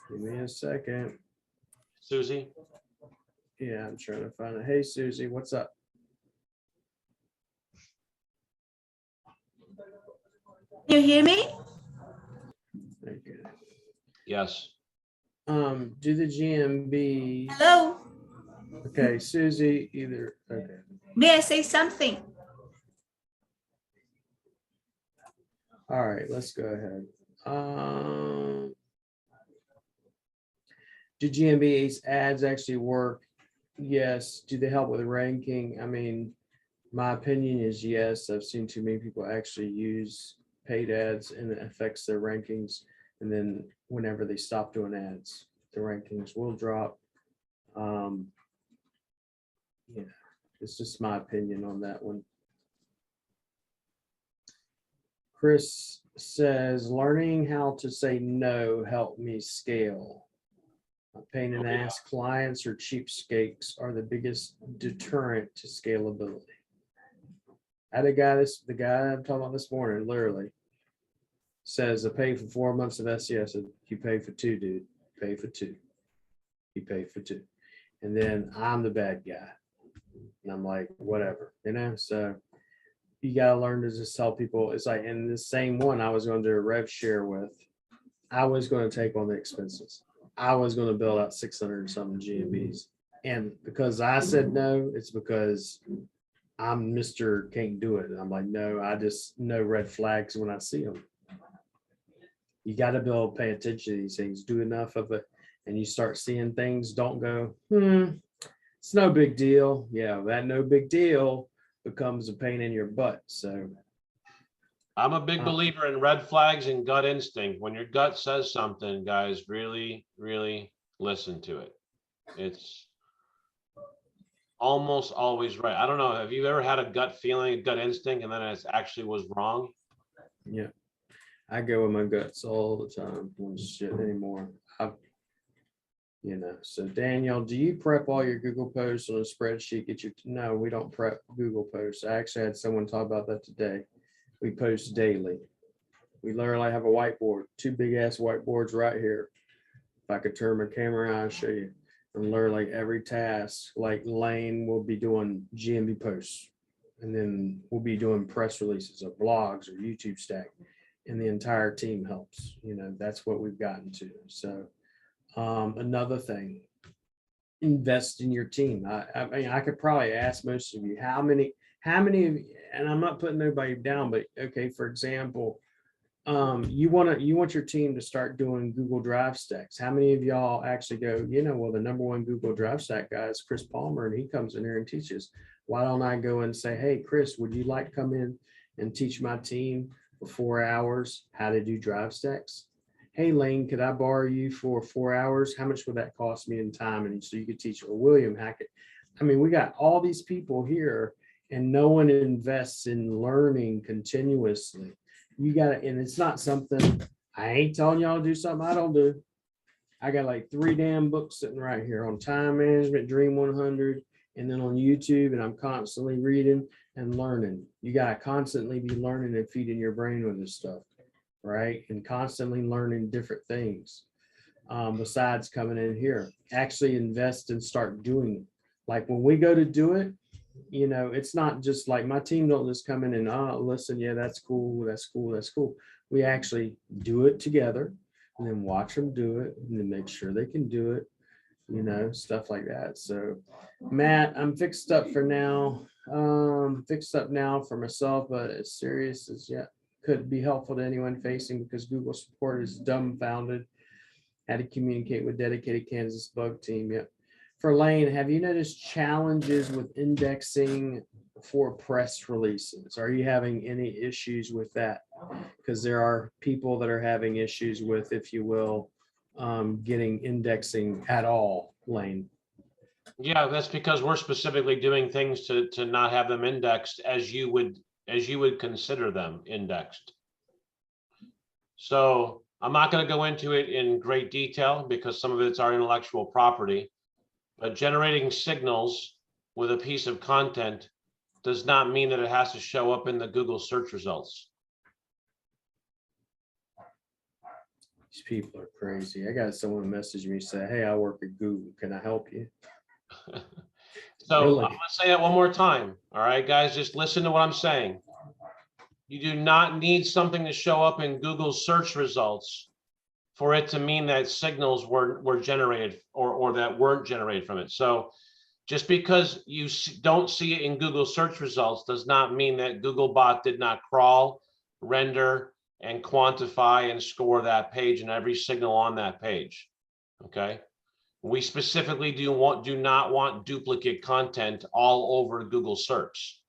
Give me a second. Susie? Yeah, I'm trying to find it. Hey, Susie, what's up? You hear me? Okay. Yes. Do the GMB? Hello? Okay, Susie, either. Okay. May I say something? All right, let's go ahead. Do GMB's ads actually work? Yes. Do they help with ranking? I mean, my opinion is yes. I've seen too many people actually use paid ads and it affects their rankings. And then whenever they stop doing ads, the rankings will drop. Yeah, it's just my opinion on that one. Chris says, learning how to say no helped me scale. A pain in the ass clients or cheapskates are the biggest deterrent to scalability. I had a guy, the guy I'm talking about this morning, literally says, I paid for 4 months of SEO. I said, you pay for 2, dude. Pay for 2. You pay for 2. And then I'm the bad guy. And I'm like, whatever, so you got to learn to just tell people. It's like, in the same one I was going to do a rev share with, I was going to take on the expenses. I was going to build out 600 and something GMBs. And because I said no, it's because I'm Mr. Can't do it. And I'm like, no, I just know red flags when I see them. You got to be able to pay attention to these things, do enough of it, and you start seeing things. Don't go, it's no big deal. Yeah, that no big deal becomes a pain in your butt. So I'm a big believer in red flags and gut instinct. When your gut says something, guys, really, really listen to it. It's almost always right. I don't know. Have you ever had a gut feeling, a gut instinct, and then it actually was wrong? Yeah, I go with my guts all the time. Don't shit anymore. So Daniel, do you prep all your Google posts on a spreadsheet? No, we don't prep Google posts. I actually had someone talk about that today. We post daily. We literally have a whiteboard, 2 big ass whiteboards right here. If I could turn my camera on, I'll show you. And literally every task, like Lane will be doing GMB posts, and then we'll be doing press releases or blogs or YouTube stack, and the entire team helps. That's what we've gotten to. So another thing, invest in your team. I mean, I could probably ask most of you how many of you, and I'm not putting nobody down, but okay, for example, you want your team to start doing Google Drive stacks. How many of y'all actually go, well, the number 1 Google Drive stack guy is Chris Palmer, and he comes in here and teaches. Why don't I go and say, hey, Chris, would you like to come in and teach my team for 4 hours how to do drive stacks? Hey, Lane, could I borrow you for 4 hours? How much would that cost me in time? And so you could teach, or William Hackett. I mean, we got all these people here, and no one invests in learning continuously. You got to, and it's not something, I ain't telling y'all to do something I don't do. I got like 3 damn books sitting right here on time management, Dream 100, and then on YouTube, and I'm constantly reading and learning. You got to constantly be learning and feeding your brain with this stuff, right? And constantly learning different things. Besides coming in here, actually invest and start doing it. Like when we go to do it, it's not just like my team don't just come in and listen, yeah, that's cool, that's cool, that's cool. We actually do it together and then watch them do it and then make sure they can do it, stuff like that. So Matt, I'm fixed up for now. Fixed up now for myself, but as serious as could be helpful to anyone facing, because Google support is dumbfounded. How to communicate with dedicated Kansas bug team. Yep. For Lane, have you noticed challenges with indexing for press releases? Are you having any issues with that? Because there are people that are having issues with, if you will, getting indexing at all, Lane. Yeah, that's because we're specifically doing things to not have them indexed as you would consider them indexed. So I'm not going to go into it in great detail because some of it's our intellectual property. But generating signals with a piece of content does not mean that it has to show up in the Google search results. These people are crazy. I got someone message me say, hey, I work at Google. Can I help you? So Really? I'm going to say that one more time. All right, guys, just listen to what I'm saying. You do not need something to show up in Google search results for it to mean that signals were generated or that weren't generated from it. So just because you don't see it in Google search results does not mean that Googlebot did not crawl, render, and quantify and score that page and every signal on that page. Okay. We specifically do not want duplicate content all over Google search.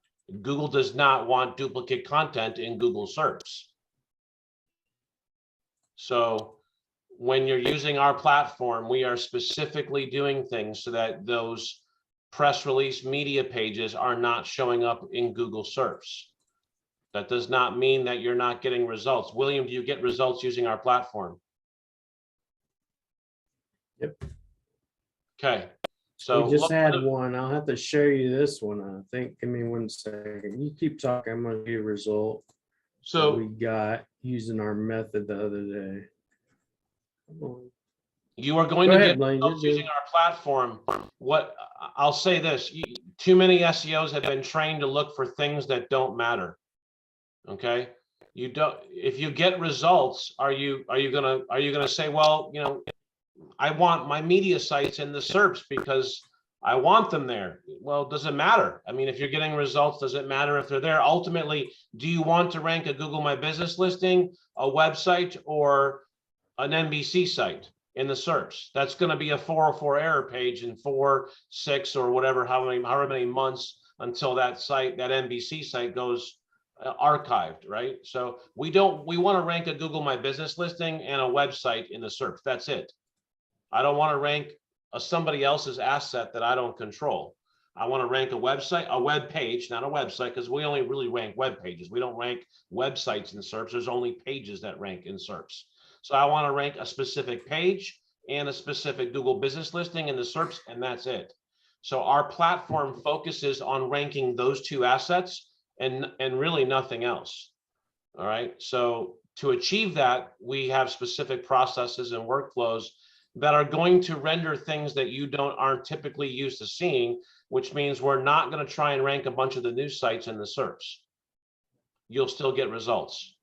Google does not want duplicate content in Google search. So when you're using our platform, we are specifically doing things so that those press release media pages are not showing up in Google search. That does not mean that you're not getting results. William, do you get results using our platform? Yep. Okay. So We just look had for the- one. I'll have to show you this one. I think. Give me 1 second. You keep talking. I'm gonna give you a result that we So got using our method the other day. Come on. you are going Go to ahead, get Blaine. You're results using good. our platform. What I'll say this, too many SEOs have been trained to look for things that don't matter. Okay. You don't, if you get results, are you gonna say, well, you know, I want my media sites in the SERPs because I want them there. Well, does it matter? I mean, if you're getting results, does it matter if they're there? Ultimately, do you want to rank a Google My Business listing, a website, or an NBC site in the SERPs? That's going to be a 404 error page in 4, 6, or whatever, however many months until that site, that NBC site goes archived, right? So we want to rank a Google My Business listing and a website in the SERPs. That's it. I don't want to rank somebody else's asset that I don't control. I want to rank a website, a web page, not a website, because we only really rank web pages. We don't rank websites in SERPs. There's only pages that rank in SERPs. So I want to rank a specific page and a specific Google business listing in the SERPs, and that's it. So our platform focuses on ranking those 2 assets and really nothing else. All right. So to achieve that, we have specific processes and workflows that are going to render things that you aren't typically used to seeing, which means we're not going to try and rank a bunch of the news sites in the SERPs. You'll still get results.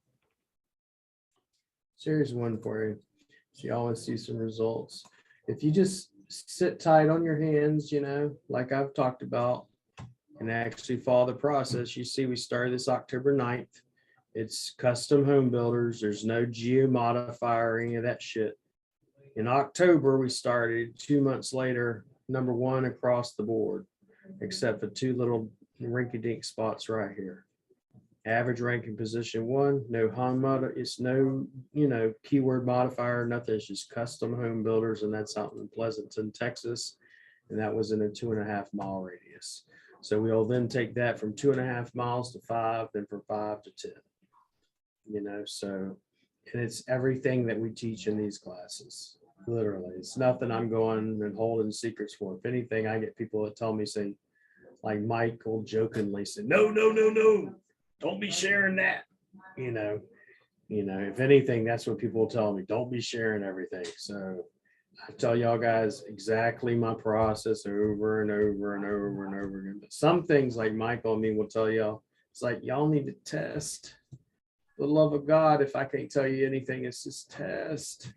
Here's one for you. So you always see some results. If you just sit tight on your hands, you know, like I've talked about, and actually follow the process, you see we started this October 9th. It's custom home builders. There's no geo modifier or any of that shit. In October, we started. 2 months later, #1 across the board, except for 2 little rinky-dink spots right here. Average ranking position 1, no home mod, it's no, you know, keyword modifier, nothing. It's just custom home builders, and that's out in Pleasanton, Texas. And that was in a 2.5 mile radius. So we'll then take that from 2.5 miles to 5, then from 5 to 10. You know, so, and it's everything that we teach in these classes. Literally, it's nothing I'm going and holding secrets for. If anything, I get people that tell me, say, like Mike will jokingly say, no, don't be sharing that. You know, if anything, that's what people will tell me. Don't be sharing everything. So I tell y'all guys exactly my process over and over and over and over again. But some things like Michael and me will tell y'all, it's like y'all need to test. For the love of God, if I can't tell you anything, it's just test.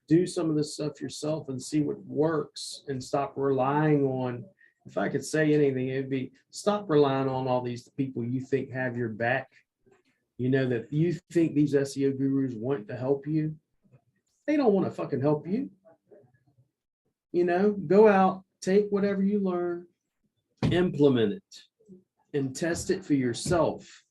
Do some of this stuff yourself and see what works, and stop relying on, if I could say anything, it'd be stop relying on all these people you think have your back. You know, that you think these SEO gurus want to help you. They don't want to fucking help you. You know, go out, take whatever you learn, implement it, and test it for yourself.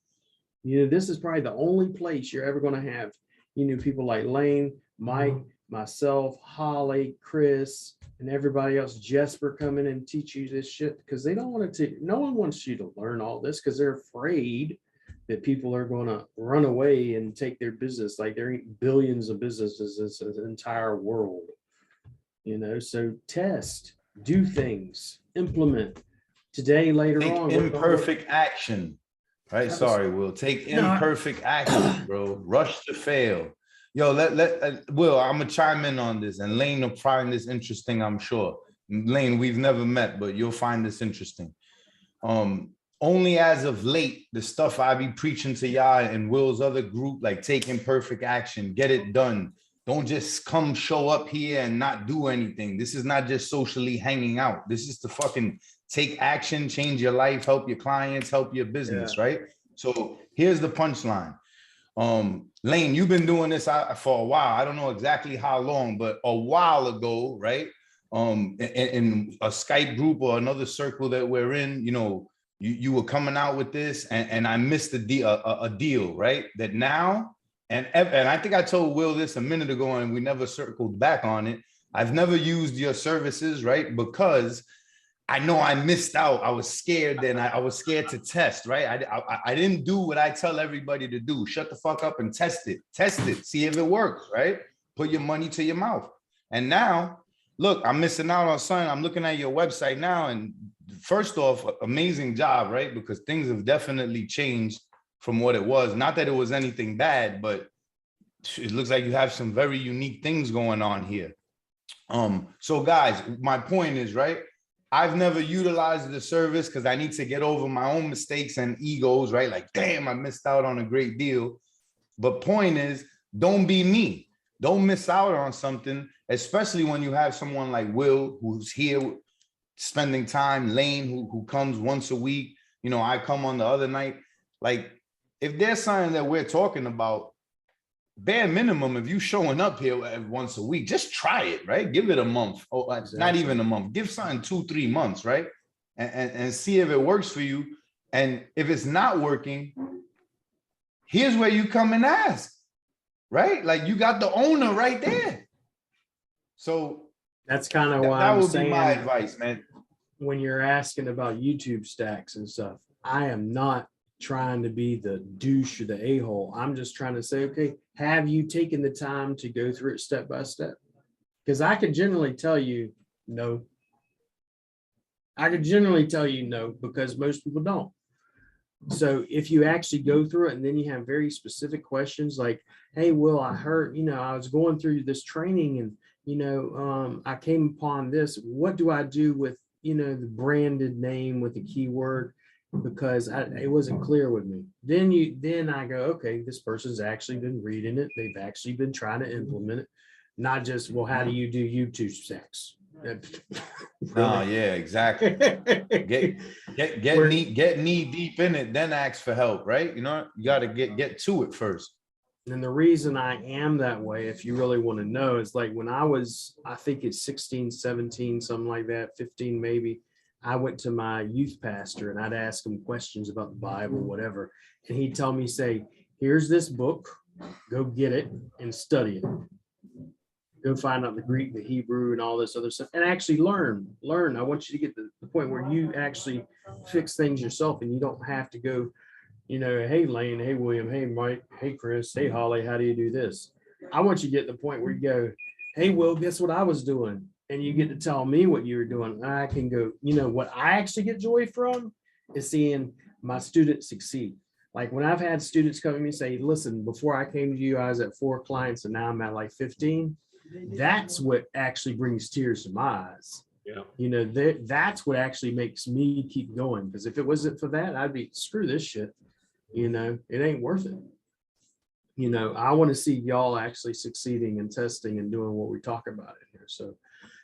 You know, this is probably the only place you're ever going to have, you know, people like Lane, Mike, myself, Holly, Chris, and everybody else, Jesper, come in and teach you this shit, because they don't want to. No one wants you to learn all this because they're afraid that people are going to run away and take their business. Like there ain't billions of businesses. It's an entire world. You know, so test, do things, implement. Today, later Take on, imperfect action. Right? Sorry, Will. Take imperfect action, bro. Rush to fail. Yo, Will, I'm gonna chime in on this, and Lane will find this interesting, I'm sure. Lane, we've never met, but you'll find this interesting. Only as of late, the stuff I be preaching to y'all and Will's other group, like take imperfect action, get it done. Don't just come show up here and not do anything. This is not just socially hanging out. This is to fucking take action, change your life, help your clients, help your business, right? So here's the punchline. Lane, you've been doing this for a while. I don't know exactly how long, but a while ago, right? In a Skype group or another circle that we're in, you know, you were coming out with this, and I missed a deal, right? That now And I think I told Will this a minute ago and we never circled back on it. I've never used your services, right? Because I know I missed out. I was scared then. I was scared to test, right? I didn't do what I tell everybody to do. Shut the fuck up and test it. Test it. See if it works, right? Put your money to your mouth. And now, look, I'm missing out on something. I'm looking at your website now. And first off, amazing job, right? Because things have definitely changed from what it was. Not that it was anything bad, but it looks like you have some very unique things going on here. So guys, my point is, right? I've never utilized the service because I need to get over my own mistakes and egos, right? Like, damn, I missed out on a great deal. But point is, don't be me. Don't miss out on something, especially when you have someone like Will, who's here spending time, Lane, who comes once a week. You know, I come on the other night. Like, if there's something that we're talking about, bare minimum, if you showing up here once a week, just try it, right? Give it a month. Oh, not even a month. Give something 2-3 months, right? And see if it works for you. And if it's not working, here's where you come and ask, right? Like you got the owner right there. So That's kind of why that I'm would be saying, my advice, man. when you're asking about YouTube stacks and stuff, I am not trying to be the douche or the a-hole. I'm just trying to say, okay, have you taken the time to go through it step by step? Because I could generally tell you no. I could generally tell you no, because most people don't. So if you actually go through it and then you have very specific questions like, hey, Will, I heard, I was going through this training and, I came upon this. What do I do with, the branded name with the keyword? Because it wasn't clear with me. Then I go, okay, this person's actually been reading it. They've actually been trying to implement it. Not just, well, how do you do YouTube stacks? Oh, yeah, exactly. Get knee deep in it, then ask for help, right? You got to get to it first. And the reason I am that way, if you really want to know, is like when I was, I think it's 16, 17, something like that, 15 maybe, I went to my youth pastor and I'd ask him questions about the Bible, whatever. And he'd tell me, say, here's this book, go get it and study it. Go find out the Greek, the Hebrew, and all this other stuff, and actually learn. I want you to get to the point where you actually fix things yourself and you don't have to go, hey, Lane, hey, William, hey, Mike, hey, Chris, hey, Holly, how do you do this? I want you to get to the point where you go, hey, Will, guess what I was doing? And you get to tell me what you were doing. I can go, what I actually get joy from is seeing my students succeed. Like when I've had students come to me and say, listen, before I came to you, I was at 4 clients and now I'm at like 15. That's what actually brings tears to my eyes. Yeah. That's what actually makes me keep going. Because if it wasn't for that, I'd be screw this shit. It ain't worth it. I want to see y'all actually succeeding and testing and doing what we talk about in here. So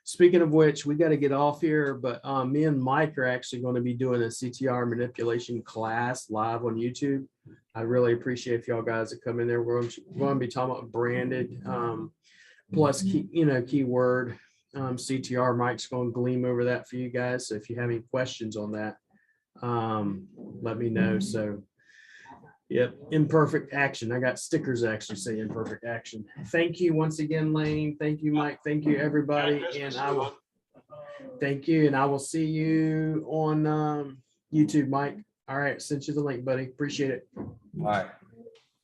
speaking of which, we got to get off here, but me and Mike are actually going to be doing a CTR manipulation class live on YouTube. I really appreciate if y'all guys that come in there. We're going to be talking about branded plus keyword CTR. Mike's going to gleam over that for you guys. So if you have any questions on that, let me know. So yep, imperfect action. I got stickers that actually say imperfect action. Thank you once again, Lane. Thank you, Mike. Thank you, everybody. And I will thank you. And I will see you on YouTube, Mike. All right, sent you the link, buddy. Appreciate it. All right.